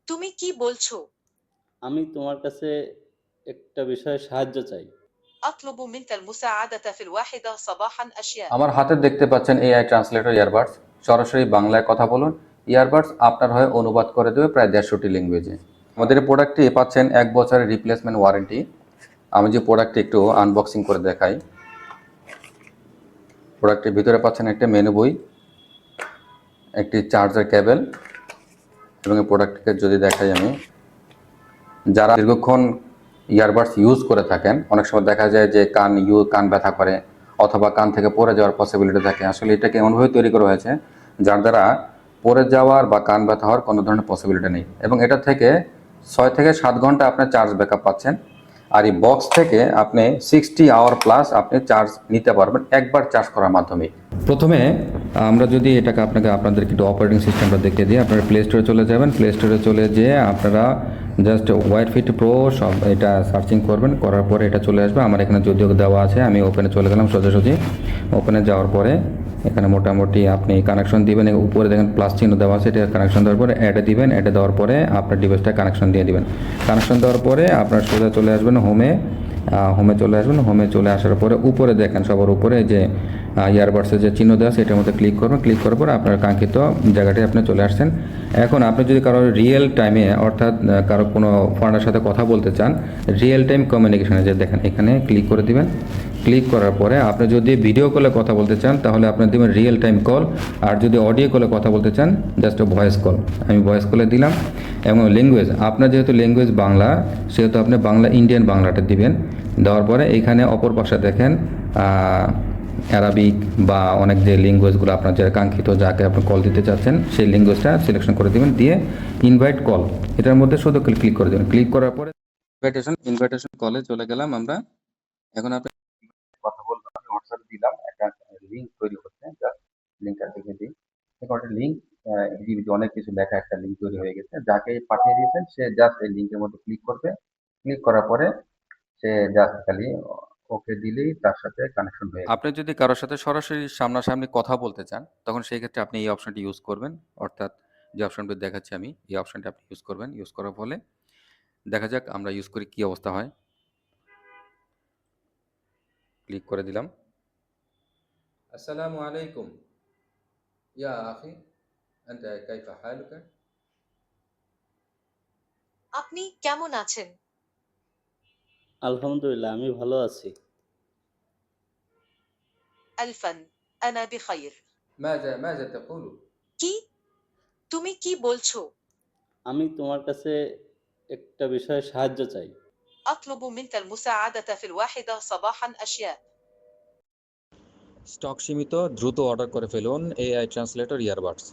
তুমি কি বলছো? আমি তোমার কাছে একটা বিষয়ে সাহায্য চাই। أطلب منك المساعدة في الواحدة صباحا أشياء। আমার হাতে দেখতে পাচ্ছেন এআই ট্রান্সলেটর ইয়ারবাডস। সরাসরি বাংলায় কথা বলুন। ইয়ারবাডস আপনার হয়ে অনুবাদ করে দেবে প্রায় 150টি ল্যাঙ্গুয়েজে। আমাদের এই প্রোডাক্টটি পাচ্ছেন 1 বছরের রিপ্লেসমেন্ট ওয়ারেন্টি। আমি যে প্রোডাক্টটি একটু আনবক্সিং করে দেখাই। প্রোডাক্টের ভিতরে পাচ্ছেন একটা মেনু বই, একটি চার্জার কেবল এবং এই প্রোডাক্টটিকে যদি দেখাই আমি, যারা দীর্ঘক্ষণ ইয়ারবাডস ইউজ করে থাকেন, অনেক সময় দেখা যায় যে কান ব্যথা করে অথবা কান থেকে পড়ে যাওয়ার পসিবিলিটি থাকে। আসলে এটাকে এমনভাবে তৈরি করা হয়েছে যার দ্বারা পড়ে যাওয়ার বা কান ব্যথা হওয়ার কোনো ধরনের পসিবিলিটি নেই, এবং এটা থেকে 6 থেকে 7 ঘন্টা আপনার চার্জ ব্যাকআপ পাচ্ছেন। আর এই বক্স থেকে আপনি 60 আওয়ার প্লাস আপনি চার্জ নিতে পারবেন একবার চার্জ করার মাধ্যমে। প্রথমে আমরা যদি এটাকে আপনাদেরকে একটু অপারেটিং সিস্টেমটা দেখিয়ে দিই। আপনারা প্লে স্টোরে চলে যাবেন। প্লে স্টোরে চলে যেয়ে আপনারা জাস্ট ওয়াইফিট প্রো সব এটা সার্চিং করবেন, করার পরে এটা চলে আসবে। আমার এখানে যদিও দেওয়া আছে, আমি ওপেনে চলে গেলাম সোজাসুজি। ওপেনে যাওয়ার পরে এখানে মোটামুটি আপনি কানেকশন দিবেন, উপরে দেখেন প্লাস চিহ্ন দেওয়া আছে, এটা কানেকশন দেওয়ার পরে অ্যাডে দিবেন। অ্যাডে দেওয়ার পরে আপনার ডিভাইসটা কানেকশন দিয়ে দিবেন। কানেকশন দেওয়ার পরে আপনার সোজা চলে আসবেন হোমে। হোমে চলে আসবেন। হোমে চলে আসার পরে উপরে দেখেন, সবার উপরে যে ইয়ারবাডসের যে চিহ্ন দেওয়া আছে এটার মধ্যে ক্লিক করবেন। ক্লিক করার পরে আপনার কাঙ্ক্ষিত জায়গাটি আপনি চলে আসছেন। এখন আপনি যদি কারো রিয়েল টাইমে, অর্থাৎ কারো কোনো ফরেনার সাথে কথা বলতে চান, রিয়েল টাইম কমিউনিকেশনে যে দেখেন এখানে ক্লিক করে দিবেন। ক্লিক করার পরে আপনি যদি ভিডিও কলে কথা বলতে চান তাহলে আপনি দিবেন রিয়েল টাইম কল, আর যদি অডিও কলে কথা বলতে চান জাস্ট ভয়েস কল। আমি ভয়েস কলে দিলাম। এবং ল্যাঙ্গুয়েজ, আপনার যেহেতু ল্যাঙ্গুয়েজ বাংলা, সেহেতু আপনি বাংলা ইন্ডিয়ান বাংলাটা দিবেন। দেওয়ার পরে এখানে অপর পাশে দেখেন অ্যারাবিক বা অনেক যে ল্যাঙ্গুয়েজগুলো আপনার যে কাঙ্ক্ষিত, যাকে আপনি কল দিতে চাচ্ছেন সেই ল্যাঙ্গুয়েজটা সিলেকশন করে দেবেন। দিয়ে ইনভাইট কল, এটার মধ্যে শুধু ক্লিক করে দেবেন। ক্লিক করার পরে ইনভাইটেশন কলে চলে গেলাম আমরা। এখন আপনি কথা বলবো, আমি হোয়াটসঅ্যাপে দিলাম একটা লিঙ্ক তৈরি করতে। জাস্ট লিঙ্কটা দেখে দিই। এখন একটা লিঙ্ক, অনেক কিছু লেখা একটা লিঙ্ক তৈরি হয়ে গেছে। যাকে পাঠিয়ে দিয়েছেন সে জাস্ট এই লিঙ্কের মধ্যে ক্লিক করবে। ক্লিক করার পরে সে জাস্ট খালি ওকে দিলেই তার সাথে কানেকশন হয়ে যাবে। আপনি যদি কারোর সাথে সরাসরি সামনাসামনি কথা বলতে চান তখন সেই ক্ষেত্রে আপনি এই অপশনটি ইউজ করবেন, অর্থাৎ যে অপশনটি দেখাচ্ছি আমি, এই অপশনটি আপনি ইউজ করবেন। ইউজ করার ফলে দেখা যাক আমরা ইউজ করি কি অবস্থা হয়। ক্লিক করে দিলাম। আসসালামু আলাইকুম ইয়া আখি, আনতা কাইফা হালুকা? আপনি কেমন আছেন? আলহামদুলিল্লাহ, আমি ভালো আছি। ألفا أنا بخير। মাযা তাকুলু? কি? তুমি কি বলছো? আমি তোমার কাছে একটা বিষয়ে সাহায্য চাই। أطلب منك المساعدة في الواحدة صباحا أشياء। স্টক সীমিত, দ্রুত অর্ডার করে ফেলুন এআই ট্রান্সলেটর ইয়ারবাডস।